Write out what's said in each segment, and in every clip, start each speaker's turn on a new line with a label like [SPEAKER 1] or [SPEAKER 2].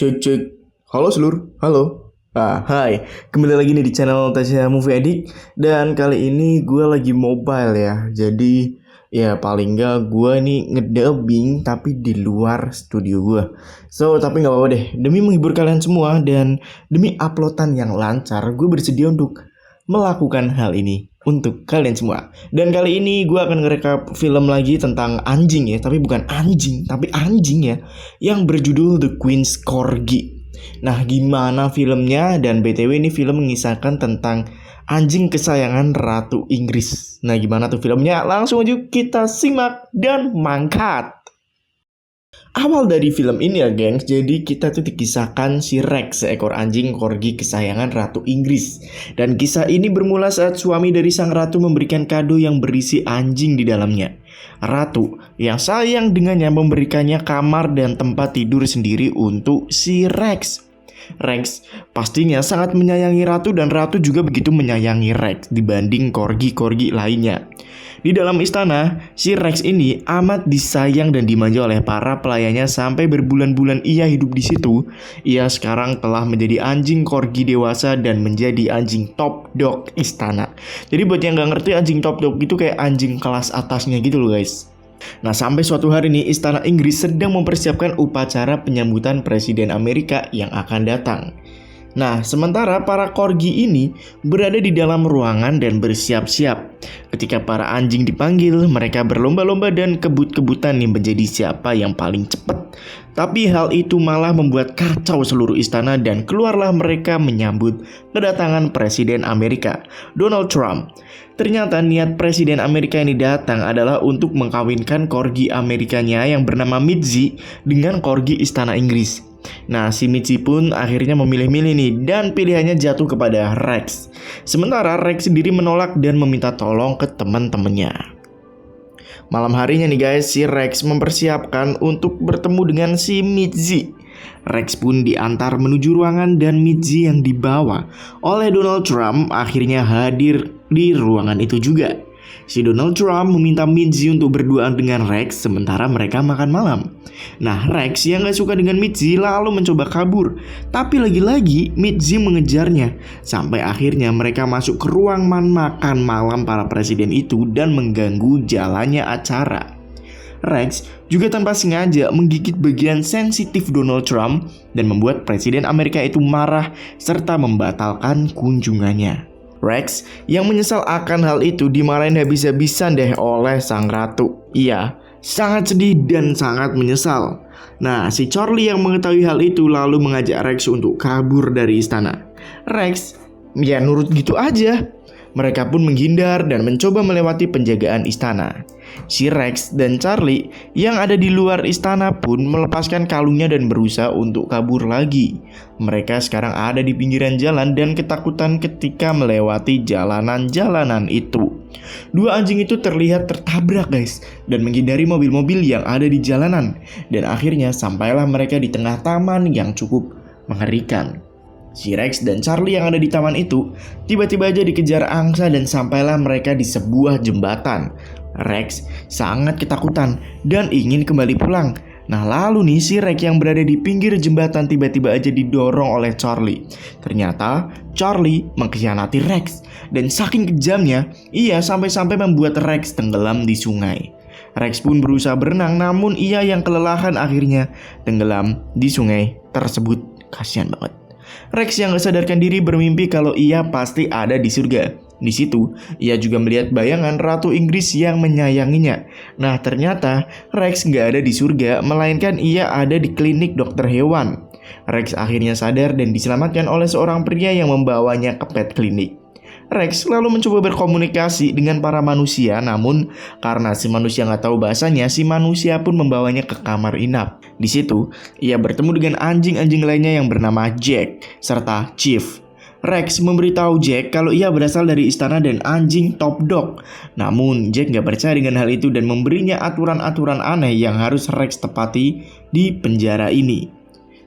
[SPEAKER 1] Cek cek. Halo seluruh. Halo. Hai. Kembali lagi nih di channel Tasya Movie Addict. Dan kali ini gue lagi mobile ya. Jadi ya paling enggak gue nih ngedubbing tapi di luar studio gue. Tapi nggak apa-apa deh. Demi menghibur kalian semua dan demi uploadan yang lancar, gue bersedia untuk melakukan hal ini untuk kalian semua. Dan kali ini gue akan ngerekap film lagi tentang anjing ya, tapi bukan anjing, tapi anjing ya, yang berjudul The Queen's Corgi. Nah, gimana filmnya? Dan BTW ini film mengisahkan tentang anjing kesayangan Ratu Inggris. Nah, gimana tuh filmnya? Langsung aja kita simak dan mangkat. Awal dari film ini ya gengs, jadi kita tuh dikisahkan si Rex, seekor anjing corgi kesayangan Ratu Inggris. Dan kisah ini bermula saat suami dari sang ratu memberikan kado yang berisi anjing di dalamnya. Ratu yang sayang dengannya memberikannya kamar dan tempat tidur sendiri untuk si Rex. Rex pastinya sangat menyayangi Ratu dan Ratu juga begitu menyayangi Rex dibanding corgi-corgi lainnya. Di dalam istana, si Rex ini amat disayang dan dimanja oleh para pelayannya sampai berbulan-bulan ia hidup di situ. Ia sekarang telah menjadi anjing corgi dewasa dan menjadi anjing top dog istana. Jadi buat yang nggak ngerti, anjing top dog itu kayak anjing kelas atasnya gitu loh guys. Nah, sampai suatu hari nih istana Inggris sedang mempersiapkan upacara penyambutan Presiden Amerika yang akan datang. Nah, sementara para corgi ini berada di dalam ruangan dan bersiap-siap. Ketika para anjing dipanggil, mereka berlomba-lomba dan kebut-kebutan nih menjadi siapa yang paling cepat. Tapi hal itu malah membuat kacau seluruh istana dan keluarlah mereka menyambut kedatangan Presiden Amerika, Donald Trump. Ternyata niat Presiden Amerika ini datang adalah untuk mengkawinkan corgi Amerikanya yang bernama Mitzi dengan corgi istana Inggris. Nah, si Mitzi pun akhirnya memilih-milih nih dan pilihannya jatuh kepada Rex. Sementara Rex sendiri menolak dan meminta tolong ke teman-temannya. Malam harinya nih guys, si Rex mempersiapkan untuk bertemu dengan si Mitzi. Rex pun diantar menuju ruangan dan Mitzi yang dibawa oleh Donald Trump akhirnya hadir di ruangan itu juga. Si Donald Trump meminta Mitzi untuk berduaan dengan Rex sementara mereka makan malam. Nah, Rex yang gak suka dengan Mitzi lalu mencoba kabur. Tapi lagi-lagi Mitzi mengejarnya. Sampai akhirnya mereka masuk ke ruang makan malam para presiden itu dan mengganggu jalannya acara. Rex juga tanpa sengaja menggigit bagian sensitif Donald Trump dan membuat Presiden Amerika itu marah serta membatalkan kunjungannya. Rex yang menyesal akan hal itu dimarahin habis-habisan deh oleh sang ratu. Ia sangat sedih dan sangat menyesal. Nah, si Charlie yang mengetahui hal itu lalu mengajak Rex untuk kabur dari istana. Rex ya nurut gitu aja. Mereka pun menghindar dan mencoba melewati penjagaan istana. Si Rex dan Charlie yang ada di luar istana pun melepaskan kalungnya dan berusaha untuk kabur lagi. Mereka sekarang ada di pinggiran jalan dan ketakutan ketika melewati jalanan-jalanan itu. Dua anjing itu terlihat tertabrak guys dan menghindari mobil-mobil yang ada di jalanan. Dan akhirnya sampailah mereka di tengah taman yang cukup mengerikan. Si Rex dan Charlie yang ada di taman itu tiba-tiba aja dikejar angsa dan sampailah mereka di sebuah jembatan. Rex sangat ketakutan dan ingin kembali pulang. Nah, lalu nih si Rex yang berada di pinggir jembatan tiba-tiba aja didorong oleh Charlie. Ternyata Charlie mengkhianati Rex dan saking kejamnya ia sampai-sampai membuat Rex tenggelam di sungai. Rex pun berusaha berenang namun ia yang kelelahan akhirnya tenggelam di sungai tersebut. Kasian banget. Rex yang gak sadarkan diri bermimpi kalau ia pasti ada di surga. Di situ, ia juga melihat bayangan Ratu Inggris yang menyayanginya. Nah, ternyata Rex gak ada di surga, melainkan ia ada di klinik dokter hewan. Rex akhirnya sadar dan diselamatkan oleh seorang pria yang membawanya ke pet klinik. Rex lalu mencoba berkomunikasi dengan para manusia, namun karena si manusia nggak tahu bahasanya, si manusia pun membawanya ke kamar inap. Di situ, ia bertemu dengan anjing-anjing lainnya yang bernama Jack serta Chief. Rex memberitahu Jack kalau ia berasal dari istana dan anjing top dog. Namun Jack nggak percaya dengan hal itu dan memberinya aturan-aturan aneh yang harus Rex tepati di penjara ini.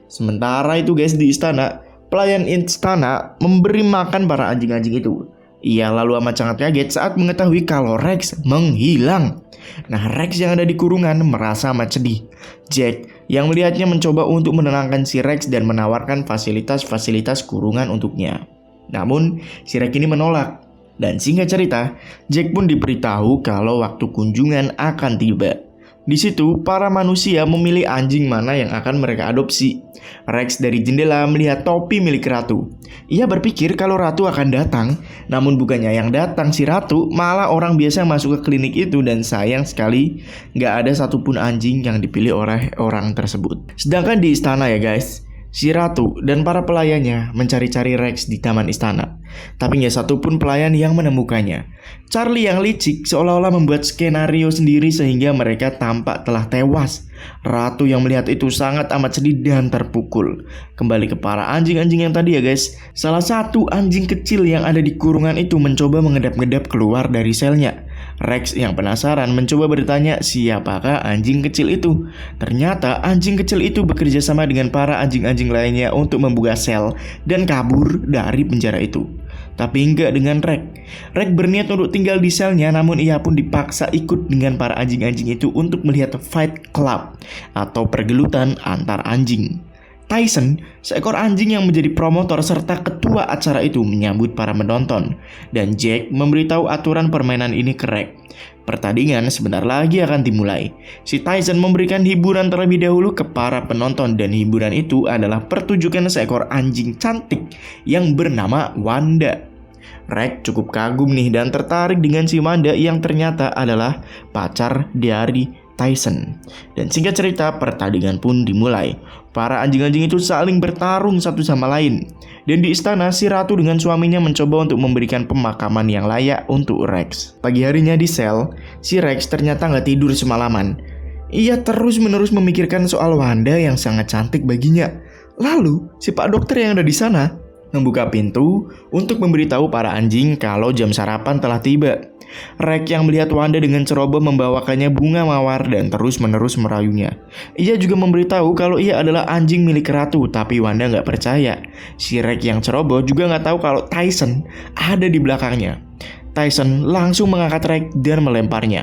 [SPEAKER 1] Sementara itu guys, di istana, pelayan istana memberi makan para anjing-anjing itu. Ia lalu amat sangat kaget saat mengetahui kalau Rex menghilang. Nah, Rex yang ada di kurungan merasa amat sedih. Jack yang melihatnya mencoba untuk menenangkan si Rex dan menawarkan fasilitas-fasilitas kurungan untuknya. Namun, si Rex ini menolak. Dan singkat cerita, Jack pun diberitahu kalau waktu kunjungan akan tiba. Di situ, para manusia memilih anjing mana yang akan mereka adopsi. Rex dari jendela melihat topi milik ratu. Ia berpikir kalau ratu akan datang, namun bukannya yang datang si ratu, malah orang biasa masuk ke klinik itu dan sayang sekali gak ada satupun anjing yang dipilih oleh orang tersebut. Sedangkan di istana ya guys, si ratu dan para pelayannya mencari-cari Rex di taman istana. Tapi gak satupun pelayan yang menemukannya. Charlie yang licik seolah-olah membuat skenario sendiri sehingga mereka tampak telah tewas. Ratu yang melihat itu sangat amat sedih dan terpukul. Kembali ke para anjing-anjing yang tadi ya guys. Salah satu anjing kecil yang ada di kurungan itu mencoba mengedap-ngedap keluar dari selnya. Rex yang penasaran mencoba bertanya siapakah anjing kecil itu. Ternyata anjing kecil itu bekerja sama dengan para anjing-anjing lainnya untuk membuka sel dan kabur dari penjara itu. Tapi enggak dengan Rex. Rex berniat untuk tinggal di selnya, namun ia pun dipaksa ikut dengan para anjing-anjing itu untuk melihat Fight Club atau pergelutan antar anjing. Tyson, seekor anjing yang menjadi promotor serta ketua acara itu, menyambut para penonton. Dan Jack memberitahu aturan permainan ini ke Rex. Pertandingan sebentar lagi akan dimulai. Si Tyson memberikan hiburan terlebih dahulu ke para penonton dan hiburan itu adalah pertunjukan seekor anjing cantik yang bernama Wanda. Rex cukup kagum nih dan tertarik dengan si Wanda yang ternyata adalah pacar dari Tyson. Dan singkat cerita, pertandingan pun dimulai. Para anjing-anjing itu saling bertarung satu sama lain. Dan di istana, si ratu dengan suaminya mencoba untuk memberikan pemakaman yang layak untuk Rex. Pagi harinya di sel, si Rex ternyata nggak tidur semalaman. Ia terus-menerus memikirkan soal Wanda yang sangat cantik baginya. Lalu, si Pak Dokter yang ada di sana membuka pintu untuk memberitahu para anjing kalau jam sarapan telah tiba. Rex yang melihat Wanda dengan ceroboh membawakannya bunga mawar dan terus-menerus merayunya. Ia juga memberitahu kalau ia adalah anjing milik ratu, tapi Wanda nggak percaya. Si Rex yang ceroboh juga nggak tahu kalau Tyson ada di belakangnya. Tyson langsung mengangkat Rex dan melemparnya.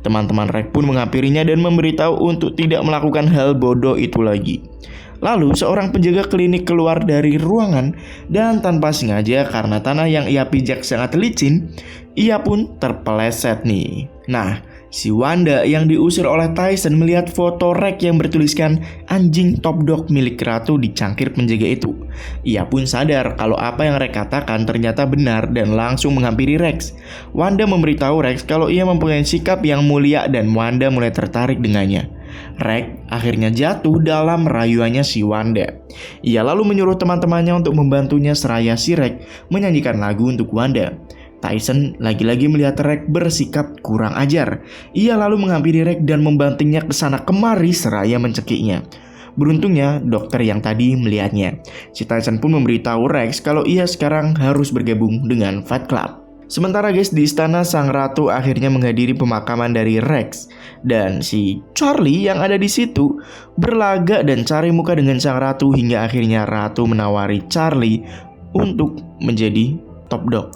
[SPEAKER 1] Teman-teman Rex pun menghampirinya dan memberitahu untuk tidak melakukan hal bodoh itu lagi. Lalu seorang penjaga klinik keluar dari ruangan dan tanpa sengaja karena tanah yang ia pijak sangat licin, ia pun terpeleset nih. Nah, si Wanda yang diusir oleh Tyson melihat foto Rex yang bertuliskan anjing top dog milik ratu di cangkir penjaga itu. Ia pun sadar kalau apa yang Rex katakan ternyata benar dan langsung menghampiri Rex. Wanda memberitahu Rex kalau ia mempunyai sikap yang mulia dan Wanda mulai tertarik dengannya. Rex akhirnya jatuh dalam rayuannya si Wanda. Ia lalu menyuruh teman-temannya untuk membantunya seraya si Rex menyanyikan lagu untuk Wanda. Tyson lagi-lagi melihat Rex bersikap kurang ajar. Ia lalu menghampiri Rex dan membantingnya ke sana kemari seraya mencekiknya. Beruntungnya dokter yang tadi melihatnya. Si Tyson pun memberitahu Rex kalau ia sekarang harus bergabung dengan Fight Club. Sementara guys, di istana sang ratu akhirnya menghadiri pemakaman dari Rex. Dan si Charlie yang ada di situ berlagak dan cari muka dengan sang ratu hingga akhirnya ratu menawari Charlie untuk menjadi top dog.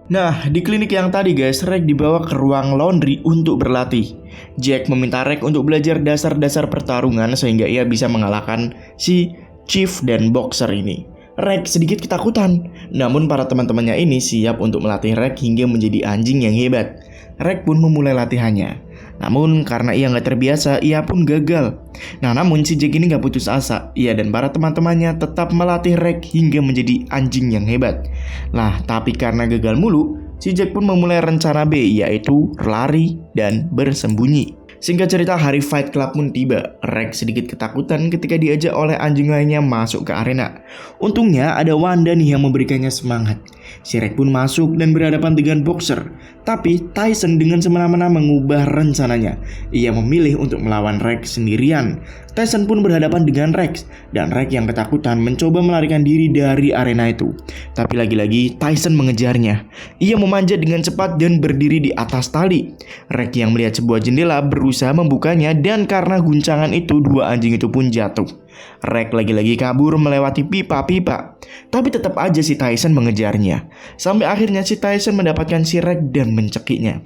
[SPEAKER 1] Nah, di klinik yang tadi guys, Rex dibawa ke ruang laundry untuk berlatih. Jack meminta Rex untuk belajar dasar-dasar pertarungan sehingga ia bisa mengalahkan si Chief dan Boxer ini. Rex sedikit ketakutan, namun para teman-temannya ini siap untuk melatih Rex hingga menjadi anjing yang hebat. Rex pun memulai latihannya. Namun karena ia nggak terbiasa, ia pun gagal. Namun si Jack ini nggak putus asa. Ia dan para teman-temannya tetap melatih Rex hingga menjadi anjing yang hebat. Tapi karena gagal mulu, si Jack pun memulai rencana B, yaitu lari dan bersembunyi. Singkat cerita, hari Fight Club pun tiba. Rex sedikit ketakutan ketika diajak oleh anjing lainnya masuk ke arena. Untungnya ada Wanda nih yang memberikannya semangat. Si Rex pun masuk dan berhadapan dengan Boxer. Tapi Tyson dengan semena-mena mengubah rencananya. Ia memilih untuk melawan Rex sendirian. Tyson pun berhadapan dengan Rex. Dan Rex yang ketakutan mencoba melarikan diri dari arena itu. Tapi lagi-lagi Tyson mengejarnya. Ia memanjat dengan cepat dan berdiri di atas tali. Rex yang melihat sebuah jendela berusaha membukanya dan karena guncangan itu dua anjing itu pun jatuh. Rex lagi-lagi kabur melewati pipa-pipa. Tapi tetap aja si Tyson mengejarnya. Sampai akhirnya si Tyson mendapatkan si Rex dan mencekiknya.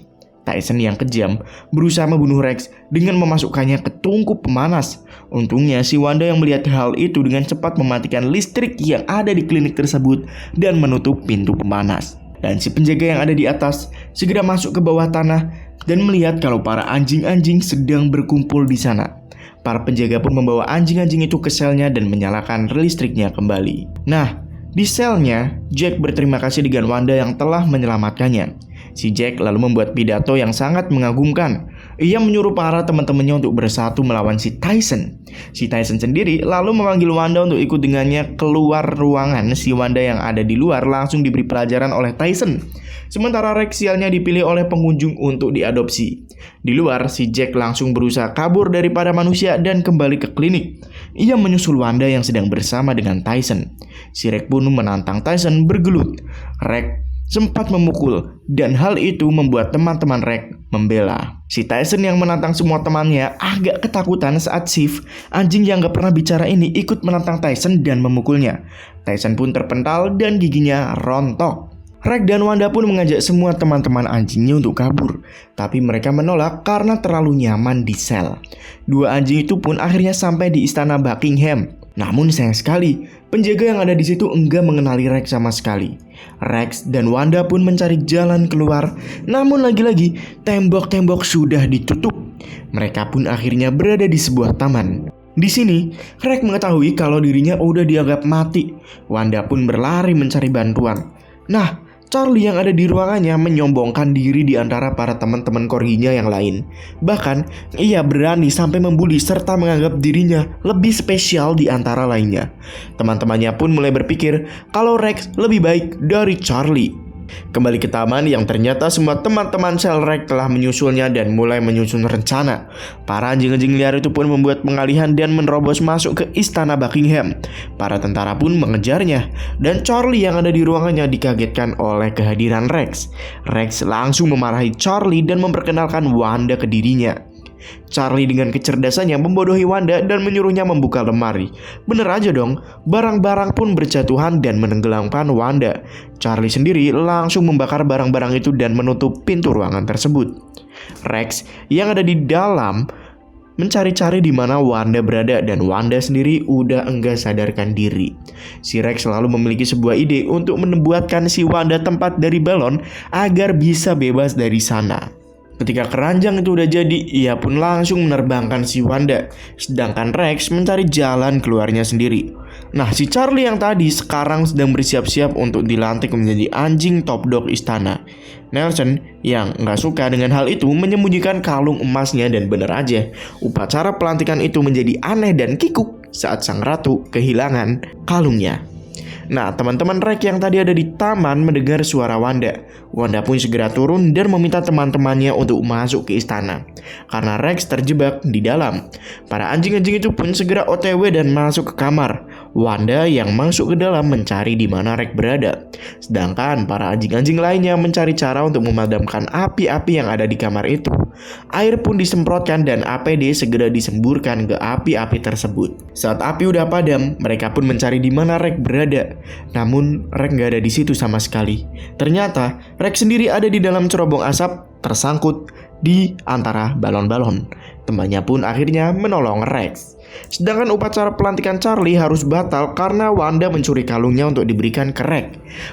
[SPEAKER 1] Tyson yang kejam berusaha membunuh Rex dengan memasukkannya ke tungku pemanas. Untungnya si Wanda yang melihat hal itu dengan cepat mematikan listrik yang ada di klinik tersebut dan menutup pintu pemanas. Dan si penjaga yang ada di atas segera masuk ke bawah tanah dan melihat kalau para anjing-anjing sedang berkumpul di sana. Para penjaga pun membawa anjing-anjing itu ke selnya dan menyalakan listriknya kembali. Nah, di selnya, Jack berterima kasih dengan Wanda yang telah menyelamatkannya. Si Jack lalu membuat pidato yang sangat mengagumkan. Ia menyuruh para teman-temannya untuk bersatu melawan si Tyson. Si Tyson sendiri lalu memanggil Wanda untuk ikut dengannya keluar ruangan. Si Wanda yang ada di luar langsung diberi pelajaran oleh Tyson. Sementara Rex sialnya dipilih oleh pengunjung untuk diadopsi. Di luar, si Jack langsung berusaha kabur daripada manusia dan kembali ke klinik. Ia menyusul Wanda yang sedang bersama dengan Tyson. Si Rex pun menantang Tyson bergelut. Rex sempat memukul dan hal itu membuat teman-teman Rex membela. Si Tyson yang menantang semua temannya agak ketakutan saat Sif, anjing yang gak pernah bicara ini, ikut menantang Tyson dan memukulnya. Tyson pun terpental dan giginya rontok. Rex dan Wanda pun mengajak semua teman-teman anjingnya untuk kabur, tapi mereka menolak karena terlalu nyaman di sel. Dua anjing itu pun akhirnya sampai di istana Buckingham. Namun sayang sekali, penjaga yang ada di situ enggak mengenali Rex sama sekali. Rex dan Wanda pun mencari jalan keluar, namun lagi-lagi tembok-tembok sudah ditutup. Mereka pun akhirnya berada di sebuah taman. Di sini, Rex mengetahui kalau dirinya udah dianggap mati. Wanda pun berlari mencari bantuan. Nah, Charlie yang ada di ruangannya menyombongkan diri di antara para teman-teman korginya yang lain. Bahkan, ia berani sampai membuli serta menganggap dirinya lebih spesial di antara lainnya. Teman-temannya pun mulai berpikir kalau Rex lebih baik dari Charlie. Kembali ke taman yang ternyata semua teman-teman sel Rex telah menyusulnya dan mulai menyusun rencana. Para anjing-anjing liar itu pun membuat pengalihan dan menerobos masuk ke istana Buckingham. Para tentara pun mengejarnya dan Charlie yang ada di ruangannya dikagetkan oleh kehadiran Rex. Rex langsung memarahi Charlie dan memperkenalkan Wanda ke dirinya. Charlie dengan kecerdasannya membodohi Wanda dan menyuruhnya membuka lemari. Bener aja dong, barang-barang pun berjatuhan dan menenggelamkan Wanda. Charlie sendiri langsung membakar barang-barang itu dan menutup pintu ruangan tersebut. Rex yang ada di dalam mencari-cari di mana Wanda berada dan Wanda sendiri udah enggak sadarkan diri. Si Rex selalu memiliki sebuah ide untuk membuatkan si Wanda tempat dari balon agar bisa bebas dari sana. Ketika keranjang itu udah jadi, ia pun langsung menerbangkan si Wanda, sedangkan Rex mencari jalan keluarnya sendiri. Nah, si Charlie yang tadi sekarang sedang bersiap-siap untuk dilantik menjadi anjing top dog istana. Nelson yang nggak suka dengan hal itu menyembunyikan kalung emasnya dan bener aja, upacara pelantikan itu menjadi aneh dan kikuk saat sang ratu kehilangan kalungnya. Nah, teman-teman Rex yang tadi ada di taman mendengar suara Wanda. Wanda pun segera turun dan meminta teman-temannya untuk masuk ke istana. Karena Rex terjebak di dalam. Para anjing-anjing itu pun segera OTW dan masuk ke kamar. Wanda yang masuk ke dalam mencari di mana Rex berada. Sedangkan para anjing-anjing lainnya mencari cara untuk memadamkan api-api yang ada di kamar itu. Air pun disemprotkan dan APD segera disemburkan ke api-api tersebut. Saat api udah padam, mereka pun mencari di mana Rex berada. Namun Rex gak ada di situ sama sekali. Ternyata Rex sendiri ada di dalam cerobong asap tersangkut di antara balon-balon. Temannya pun akhirnya menolong Rex. Sedangkan upacara pelantikan Charlie harus batal karena Wanda mencuri kalungnya untuk diberikan ke Rex.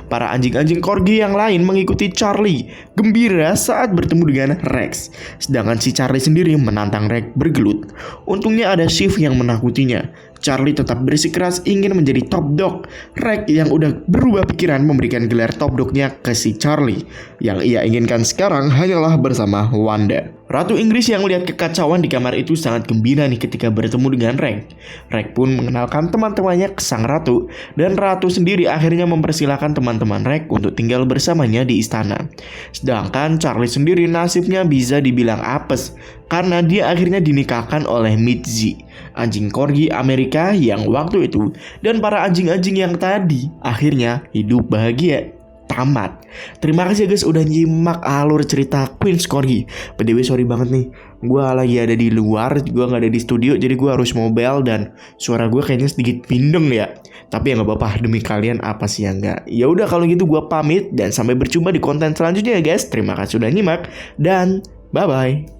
[SPEAKER 1] Para anjing-anjing corgi yang lain mengikuti Charlie, gembira saat bertemu dengan Rex. Sedangkan si Charlie sendiri menantang Rex bergelut. Untungnya ada Sif yang menakutinya. Charlie tetap bersikeras ingin menjadi top dog. Rex yang udah berubah pikiran memberikan gelar top dognya ke si Charlie. Yang ia inginkan sekarang hanyalah bersama Wanda. Ratu Inggris yang melihat kekacauan di kamar itu sangat gembira nih ketika bertemu dengan Rex. Rex pun mengenalkan teman-temannya ke sang ratu, dan ratu sendiri akhirnya mempersilahkan teman-teman Rex untuk tinggal bersamanya di istana. Sedangkan Charlie sendiri nasibnya bisa dibilang apes karena dia akhirnya dinikahkan oleh Mitzi, anjing corgi Amerika yang waktu itu, dan para anjing-anjing yang tadi akhirnya hidup bahagia. Tamat. Terima kasih guys udah nyimak alur cerita Queen's Corgi. PDW sorry banget nih, gue lagi ada di luar, gue gak ada di studio, jadi gue harus mobile dan suara gue kayaknya sedikit pindeng ya. Tapi ya nggak apa-apa, demi kalian apa sih yang nggak. Ya udah kalau gitu gue pamit dan sampai berjumpa di konten selanjutnya ya guys. Terima kasih sudah nyimak dan bye bye.